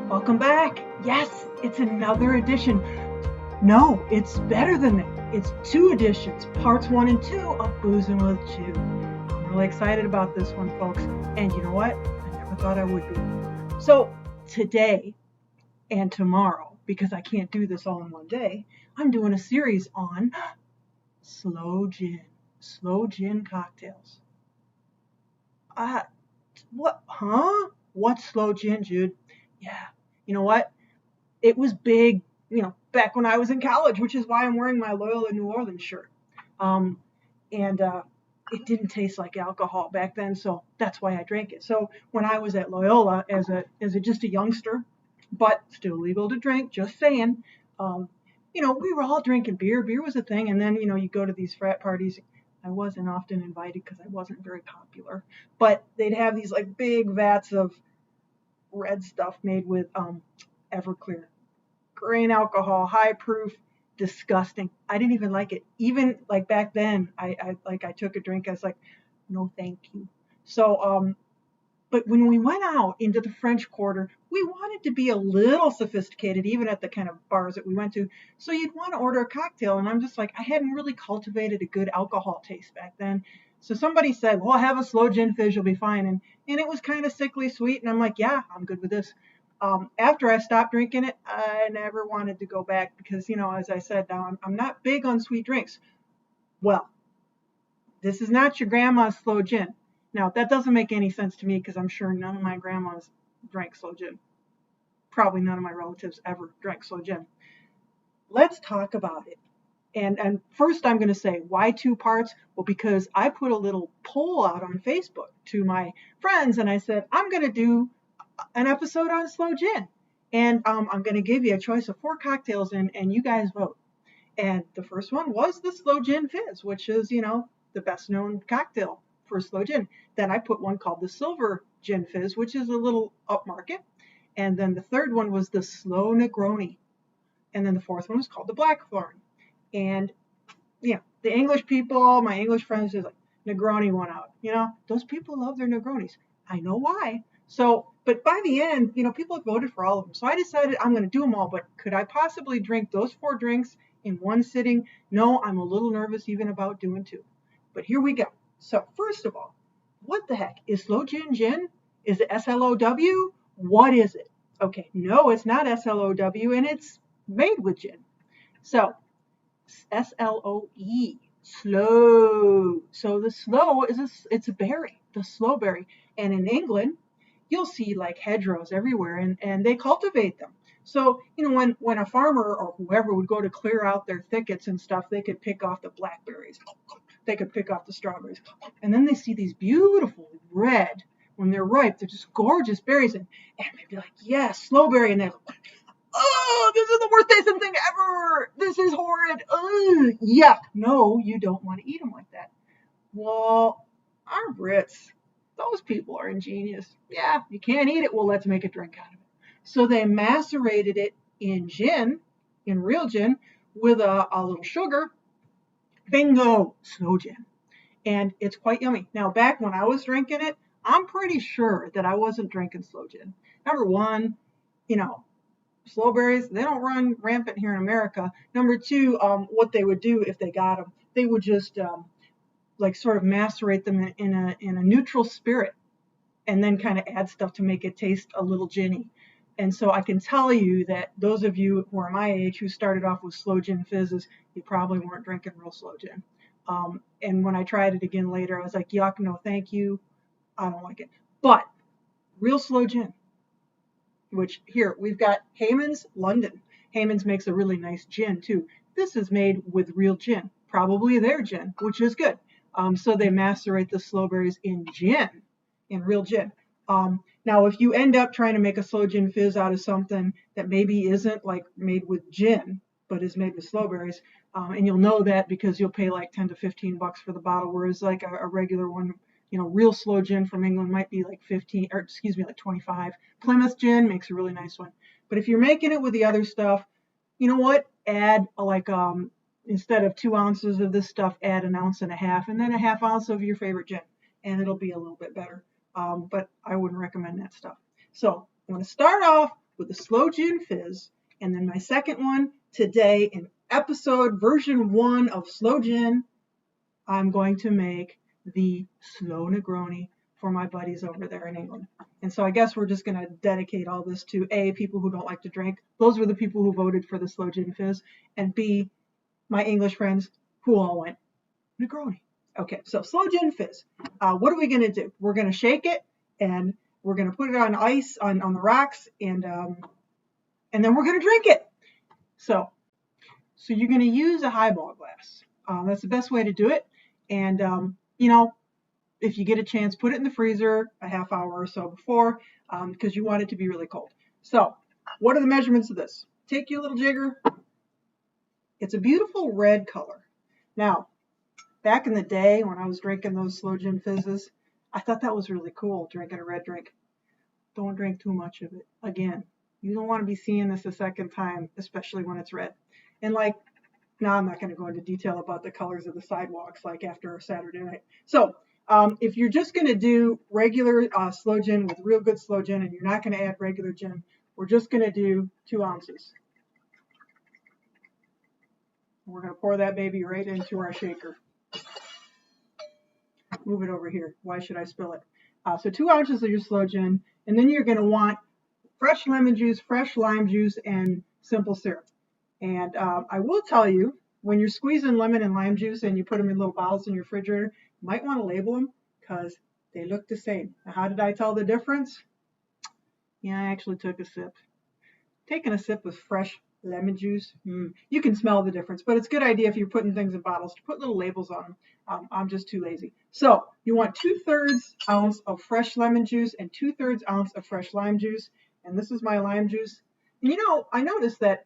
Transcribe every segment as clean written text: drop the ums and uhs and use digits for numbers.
Welcome back. Yes, it's another edition. No, it's better than that. It's 2 editions, parts 1 and 2 of Boozing with Chew. I'm really excited about this one, folks. And you know what? I never thought I would be. So today and tomorrow, because I can't do this all in one day, I'm doing a series on Sloe gin cocktails. What? Huh? What's Sloe gin, Jude? Yeah. You know what? It was big, back when I was in college, which is why I'm wearing my Loyola New Orleans shirt. And it didn't taste like alcohol back then, so that's why I drank it. So when I was at Loyola as just a youngster, but still legal to drink, just saying, we were all drinking beer. Beer was a thing, and then you go to these frat parties. I wasn't often invited because I wasn't very popular, but they'd have these like big vats of red stuff made with Everclear. Grain alcohol, high proof, disgusting. I didn't even like it. Even like back then, I took a drink. I was like, no, thank you. So, but when we went out into the French Quarter, we wanted to be a little sophisticated, even at the kind of bars that we went to. So you'd want to order a cocktail, and I'm just like, I hadn't really cultivated a good alcohol taste back then. So somebody said, well, have a slow gin fizz, you'll be fine. And it was kind of sickly sweet. And I'm like, yeah, I'm good with this. After I stopped drinking it, I never wanted to go back because, as I said, now I'm not big on sweet drinks. Well, this is not your grandma's slow gin. Now, that doesn't make any sense to me because I'm sure none of my grandmas drank slow gin. Probably none of my relatives ever drank slow gin. Let's talk about it. And first I'm going to say, why 2 parts? Well, because I put a little poll out on Facebook to my friends, and I said, I'm going to do an episode on sloe gin. And I'm going to give you a choice of 4 cocktails, and you guys vote. And the first one was the sloe gin fizz, which is, the best known cocktail for sloe gin. Then I put one called the silver gin fizz, which is a little upmarket. And then the third one was the sloe Negroni. And then the fourth one was called the blackthorn. And, the English people, my English friends, is like, Negroni won out. Those people love their Negronis. I know why. So, but by the end, people have voted for all of them. So I decided I'm going to do them all, but could I possibly drink those 4 drinks in one sitting? No, I'm a little nervous even about doing 2. But here we go. So first of all, what the heck? Is sloe gin gin? Is it SLOW? What is it? Okay, no, it's not SLOW, and it's made with gin. So, SLOE, sloe. So the sloe it's a berry, the sloe berry. And in England, you'll see like hedgerows everywhere, and they cultivate them. So, when a farmer or whoever would go to clear out their thickets and stuff, they could pick off the blackberries. They could pick off the strawberries. And then they see these beautiful red, when they're ripe, they're just gorgeous berries. And they'd be like, yes, sloe berry. And they're like, oh, this is the worst tasting thing ever. This is horrid. Ugh, yuck. No, you don't want to eat them like that. Well, our Brits, those people are ingenious. Yeah, you can't eat it. Well, let's make a drink out of it. So they macerated it in gin, in real gin, with a little sugar. Bingo, sloe gin. And it's quite yummy. Now, back when I was drinking it, I'm pretty sure that I wasn't drinking sloe gin. Number one, sloe berries, they don't run rampant here in America. Number 2, what they would do if they got them, they would just sort of macerate them in a neutral spirit and then kind of add stuff to make it taste a little ginny. And so I can tell you that those of you who are my age who started off with sloe gin fizzes, you probably weren't drinking real sloe gin. And when I tried it again later, I was like, yuck, no thank you. I don't like it. But real sloe gin, which here we've got Hayman's London. Hayman's makes a really nice gin too. This is made with real gin, probably their gin, which is good. So they macerate the sloe berries in gin, in real gin. Now, if you end up trying to make a sloe gin fizz out of something that maybe isn't like made with gin, but is made with sloe berries, and you'll know that because you'll pay like 10 to 15 bucks for the bottle, whereas like a regular one, real sloe gin from England might be like 15, or excuse me, like 25. Plymouth gin makes a really nice one. But if you're making it with the other stuff, you know what? Add instead of 2 ounces of this stuff, add 1.5 ounces, and then a 1/2 ounce of your favorite gin, and it'll be a little bit better. But I wouldn't recommend that stuff. So I'm going to start off with the Sloe Gin Fizz, and then my second one today in episode version 1 of Sloe Gin, I'm going to make the Sloe Negroni for my buddies over there in England. And so I guess we're just going to dedicate all this to A, people who don't like to drink. Those were the people who voted for the Sloe Gin Fizz. And B, my English friends who all went Negroni. Okay, so Sloe Gin Fizz. What are we going to do? We're going to shake it, and we're going to put it on ice on the rocks, and then we're going to drink it. So you're going to use a highball glass. That's the best way to do it. And, if you get a chance, put it in the freezer a half hour or so before, because you want it to be really cold. So what are the measurements of this? Take your little jigger. It's a beautiful red color. Now, back in the day when I was drinking those Sloe Gin Fizzes, I thought that was really cool, drinking a red drink. Don't drink too much of it. Again, you don't want to be seeing this a second time, especially when it's red. And now I'm not going to go into detail about the colors of the sidewalks like after a Saturday night. So if you're just going to do regular Sloe Gin with real good Sloe Gin and you're not going to add regular gin, we're just going to do 2 ounces. We're going to pour that baby right into our shaker. Move it over here. Why should I spill it? So 2 ounces of your Sloe Gin, and then you're going to want fresh lemon juice, fresh lime juice, and simple syrup. And I will tell you, when you're squeezing lemon and lime juice and you put them in little bottles in your refrigerator, you might want to label them because they look the same. Now, how did I tell the difference? Yeah, I actually took a sip. Taking a sip with fresh lemon juice, you can smell the difference, but it's a good idea if you're putting things in bottles to put little labels on them. I'm just too lazy. So you want 2/3 ounce of fresh lemon juice and 2/3 ounce of fresh lime juice. And this is my lime juice. And I noticed that,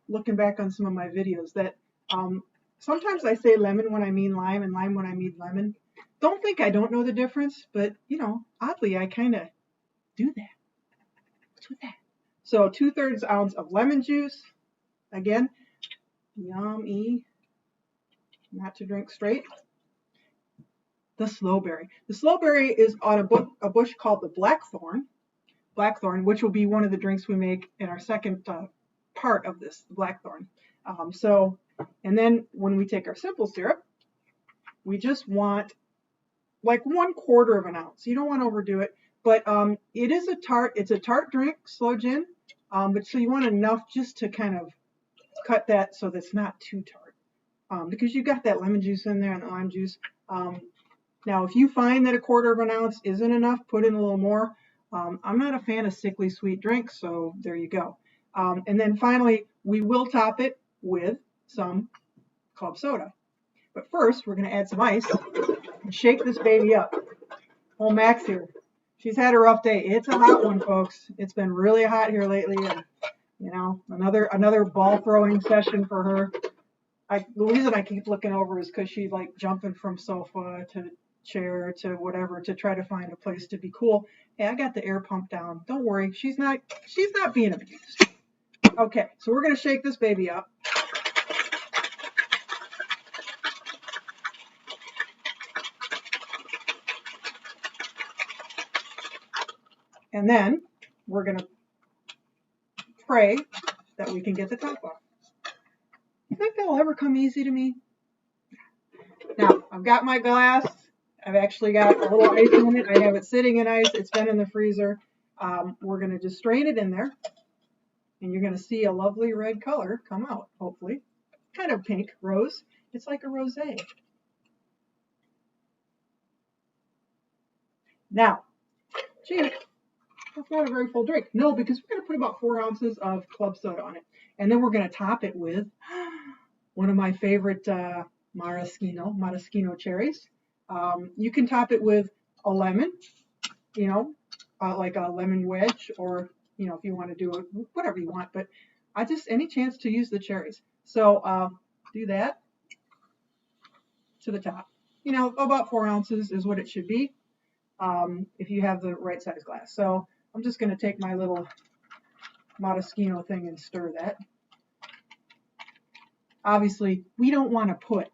looking back on some of my videos, that sometimes I say lemon when I mean lime and lime when I mean lemon. Don't think I don't know the difference, but, oddly, I kind of do that. What's with that? So 2/3 ounce of lemon juice. Again, yummy, not to drink straight. The Sloeberry. The Sloeberry is on a bush called the blackthorn, which will be one of the drinks we make in our second part of this, blackthorn. And then when we take our simple syrup, we just want 1/4 of an ounce. You don't want to overdo it, but it is it's a tart drink, Sloe Gin, but so you want enough just to kind of cut that so that's not too tart, because you got that lemon juice in there and the lime juice. Now, if you find that 1/4 of an ounce isn't enough, put in a little more. I'm not a fan of sickly sweet drinks, so there you go. And then finally, we will top it with some club soda. But first, we're going to add some ice and shake this baby up. Oh, Max here. She's had a rough day. It's a hot one, folks. It's been really hot here lately, and another ball throwing session for her. The reason I keep looking over is because she's jumping from sofa to chair to whatever to try to find a place to be cool. Hey, I got the air pump down. Don't worry, she's not being abused. Okay, so we're gonna shake this baby up. And then we're gonna pray that we can get the top off. You think that'll ever come easy to me? Now, I've got my glass. I've actually got a little ice in it. I have it sitting in ice. It's been in the freezer. We're going to just strain it in there. And you're going to see a lovely red color come out, hopefully. Kind of pink, rose. It's like a rosé. Now, gee, that's not a very full drink. No, because we're going to put about 4 ounces of club soda on it. And then we're going to top it with one of my favorite maraschino cherries. You can top it with a lemon, like a lemon wedge, or, if you want to do it, whatever you want. But any chance to use the cherries. So do that to the top. About 4 ounces is what it should be if you have the right size glass. So I'm just going to take my little maraschino thing and stir that. Obviously, we don't want to put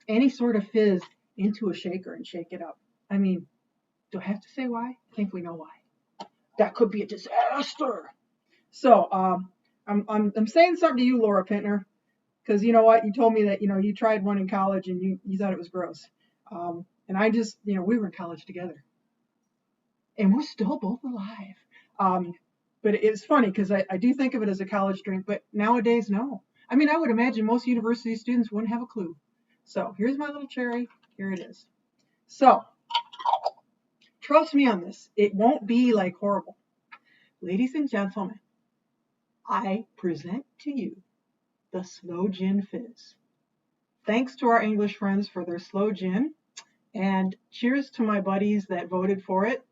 any sort of fizz into a shaker and shake it up. I mean, do I have to say why? I think we know why. That could be a disaster. So I'm saying something to you, Laura Pintner, because you know what? You told me that you tried one in college and you thought it was gross. And I just we were in college together, and we're still both alive. Um, but it's funny because I do think of it as a college drink, but nowadays, no. I mean, I would imagine most university students wouldn't have a clue. So here's my little cherry. Here it is. So trust me on this. It won't be like horrible. Ladies and gentlemen, I present to you the Sloe Gin Fizz. Thanks to our English friends for their Sloe Gin, and cheers to my buddies that voted for it.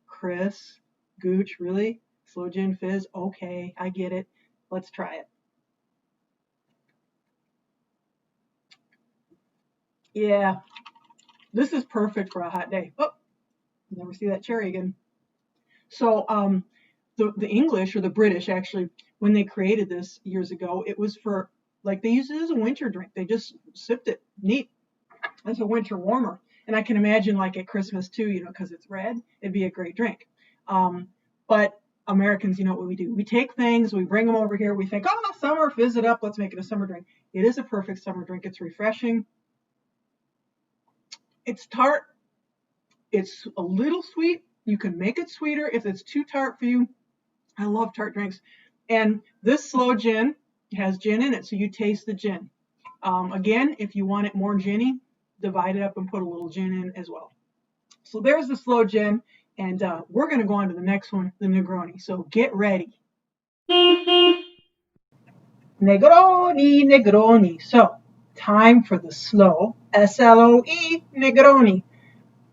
Chris, Gooch, really? Sloe Gin Fizz? Okay, I get it. Let's try it. Yeah, this is perfect for a hot day. Oh, never see that cherry again. So, the English or the British actually, when they created this years ago, it was for like they used it as a winter drink. They just sipped it neat as a winter warmer. And I can imagine like at Christmas too, because it's red, it'd be a great drink. But Americans, you know what we do? We take things, we bring them over here. We think, oh, summer, fizz it up. Let's make it a summer drink. It is a perfect summer drink. It's refreshing. It's tart. It's a little sweet. You can make it sweeter if it's too tart for you. I love tart drinks. And this Sloe Gin has gin in it, so you taste the gin. Again, if you want it more ginny, divide it up and put a little gin in as well. So there's the Sloe Gin, and we're going to go on to the next one, the Negroni. So get ready. Negroni, Negroni. So time for the slow, S-L-O-E, Negroni.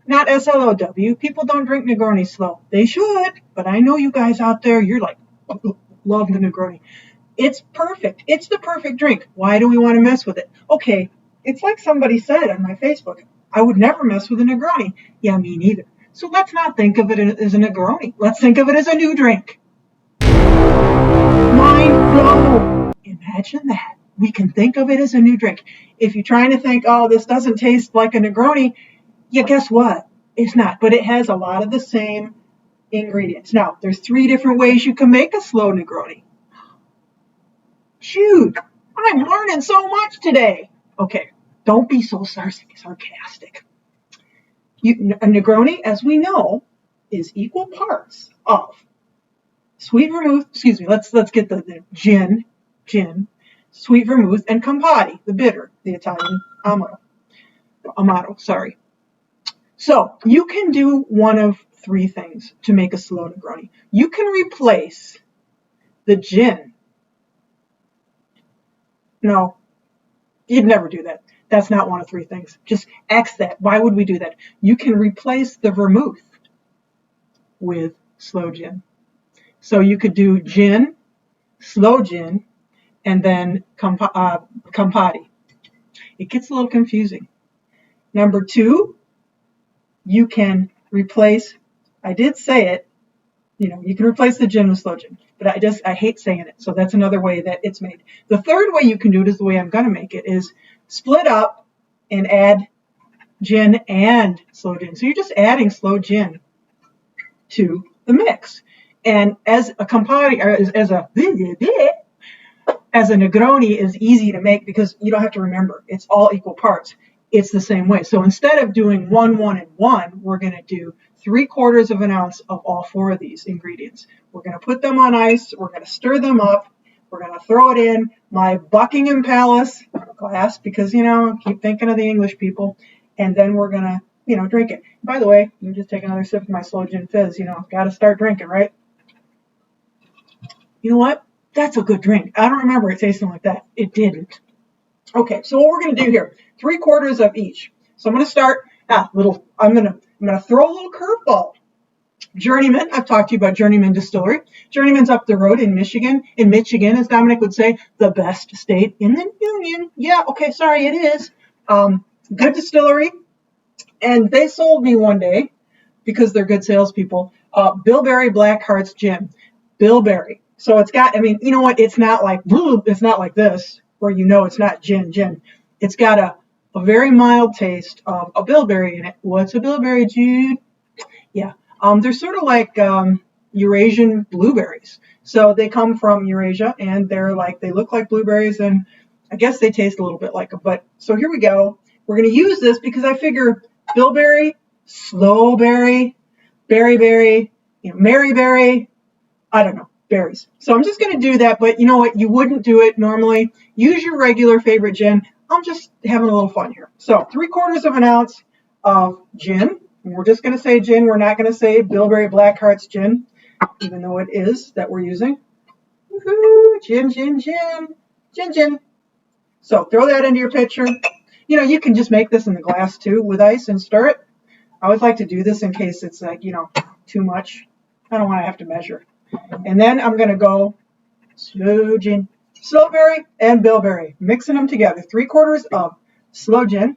Not S-L-O-W. People don't drink Negroni slow. They should, but I know you guys out there, you're like, love the Negroni. It's perfect. It's the perfect drink. Why do we want to mess with it? Okay, it's like somebody said on my Facebook, I would never mess with a Negroni. Yeah, me neither. So let's not think of it as a Negroni. Let's think of it as a new drink. Mind blown. Imagine that. We can think of it as a new drink. If you're trying to think, oh, this doesn't taste like a Negroni, yeah, guess what? It's not, but it has a lot of the same ingredients. Now, there's 3 different ways you can make a slow Negroni. Shoot, I'm learning so much today. Okay, don't be so sarcastic. A Negroni, as we know, is equal parts of sweet vermouth. Excuse me. Let's get the gin, sweet vermouth, and Campari, the bitter, the Italian Amato. Sorry. So you can do one of 3 things to make a slow Negroni. You can replace the gin. No, you'd never do that. That's not one of 3 things. Just X that. Why would we do that? You can replace the vermouth with sloe gin. So you could do gin, sloe gin, and then Campari. It gets a little confusing. Number 2, you can replace, I did say it, you can replace the gin with sloe gin, but I hate saying it. So that's another way that it's made. The 3rd way you can do it is the way I'm going to make it is split up and add gin and sloe gin. So you're just adding sloe gin to the mix. And as a Campari, or as a Negroni is easy to make because you don't have to remember. It's all equal parts. It's the same way. So instead of doing 1, 1, and 1, we're going to do 3/4 of an ounce of all 4 of these ingredients. We're going to put them on ice. We're going to stir them up. We're going to throw it in my Buckingham Palace glass because, I keep thinking of the English people. And then we're going to, drink it. By the way, you just take another sip of my Sloe Gin Fizz. Got to start drinking, right? You know what? That's a good drink. I don't remember it tasting like that. It didn't. Okay, so what we're going to do here, 3/4 of each. So I'm going to start, I'm going to throw a little curveball. Journeyman, I've talked to you about Journeyman Distillery. Journeyman's up the road in Michigan. In Michigan, as Dominic would say, the best state in the union. Yeah, okay, sorry, it is. Good distillery. And they sold me one day, because they're good salespeople, Bilberry Black Hearts Gin. Bilberry. So it's got, you know what? It's not like this, where it's not gin. It's got a very mild taste of a bilberry in it. What's a bilberry, Jude? Yeah. They're sort of like, Eurasian blueberries. So they come from Eurasia, and they look like blueberries, and I guess they taste a little bit like them. But so here we go. We're going to use this because I figure bilberry, slowberry, berry, maryberry, I don't know, berries. So I'm just going to do that, but you know what? You wouldn't do it normally. Use your regular favorite gin. I'm just having a little fun here. So 3/4 of an ounce of gin. And we're just going to say gin. We're not going to say Bilberry Blackheart's gin, even though it is that we're using. Woohoo! Gin, gin, gin, gin, gin. So throw that into your pitcher. You can just make this in the glass too with ice and stir it. I always like to do this in case it's too much. I don't want to have to measure. And then I'm going to go sloe gin, slowberry and bilberry, mixing them together. 3/4 of sloe gin.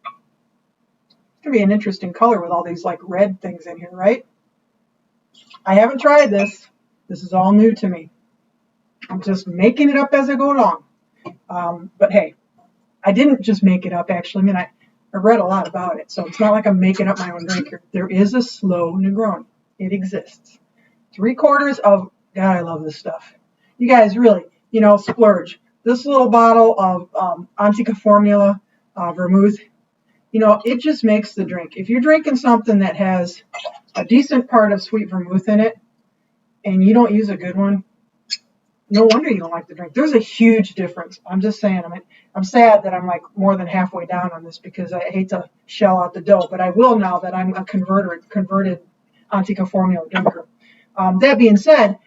It's going to be an interesting color with all these red things in here, right? I haven't tried this. This is all new to me. I'm just making it up as I go along. But hey, I didn't just make it up, actually. I read a lot about it, so it's not like I'm making up my own drink here. There is a sloe Negroni. It exists. 3/4 of, God, I love this stuff. You guys really, splurge. This little bottle of Antica Formula vermouth, it just makes the drink. If you're drinking something that has a decent part of sweet vermouth in it and you don't use a good one, no wonder you don't like the drink. There's a huge difference. I'm just saying. I'm sad that I'm more than halfway down on this because I hate to shell out the dough, but I will now that I'm a converted Antica Formula drinker. That being said,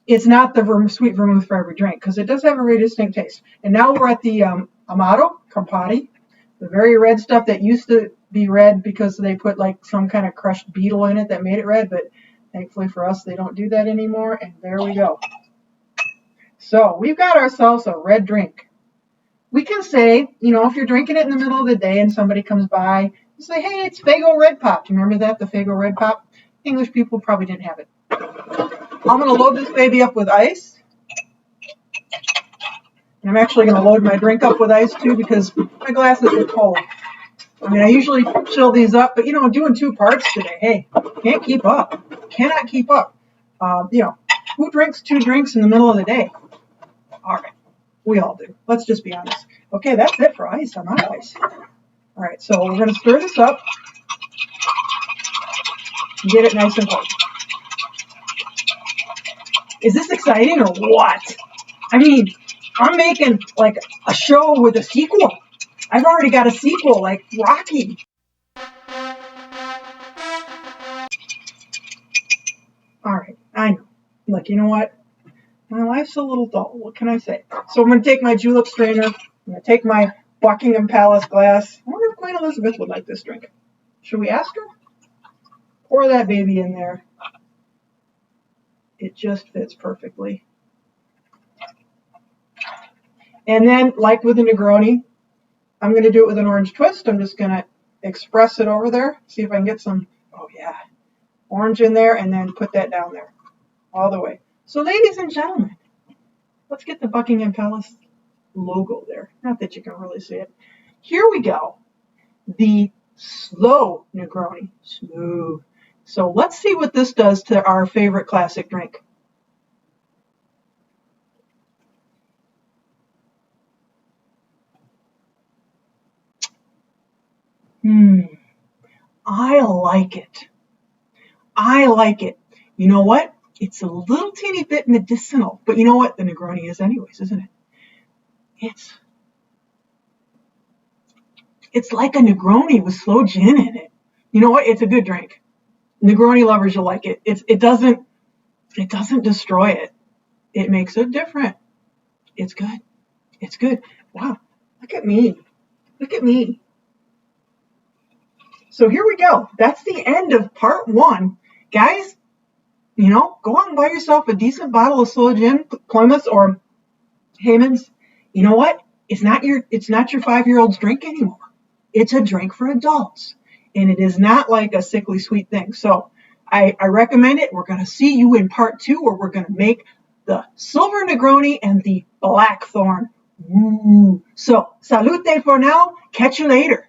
it's not the sweet vermouth for every drink because it does have a very distinct taste. And now we're at the Amato Campari, the very red stuff that used to be red because they put some kind of crushed beetle in it that made it red, but thankfully for us, they don't do that anymore. And there we go. So we've got ourselves a red drink. We can say, if you're drinking it in the middle of the day and somebody comes by, you say, hey, it's Faygo Red Pop. Do you remember that, the Faygo Red Pop? English people probably didn't have it. I'm going to load this baby up with ice. And I'm actually going to load my drink up with ice too because my glasses are cold. I usually chill these up, but doing 2 parts today, hey, can't keep up. Cannot keep up. Who drinks 2 drinks in the middle of the day? All right, we all do. Let's just be honest. Okay, that's it for ice. I'm out of ice. All right, so we're going to stir this up and get it nice and cold. Is this exciting or what? I'm making a show with a sequel. I've already got a sequel like Rocky. All right, I know. Look, you know what? My life's a little dull. What can I say? So I'm going to take my julep strainer. I'm going to take my Buckingham Palace glass. I wonder if Queen Elizabeth would like this drink. Should we ask her? Pour that baby in there. It just fits perfectly. And then, like with the Negroni, I'm going to do it with an orange twist. I'm just going to express it over there. See if I can get some, orange in there, and then put that down there all the way. So ladies and gentlemen, let's get the Buckingham Palace logo there. Not that you can really see it. Here we go. The Sloe Negroni. Smooth. So let's see what this does to our favorite classic drink. I like it. I like it. You know what? It's a little teeny bit medicinal, but you know what the Negroni is anyways, isn't it? It's like a Negroni with sloe gin in it. You know what? It's a good drink. Negroni lovers, you'll like it. It doesn't destroy it. It makes it different. It's good. It's good. Wow. Look at me. Look at me. So here we go. That's the end of part 1. Guys, go out and buy yourself a decent bottle of sloe gin, Plymouth or Hayman's. You know what? It's not your 5-year-old's drink anymore. It's a drink for adults. And it is not like a sickly sweet thing. So I recommend it. We're going to see you in part 2 where we're going to make the silver Negroni and the blackthorn. Ooh. So, salute for now. Catch you later.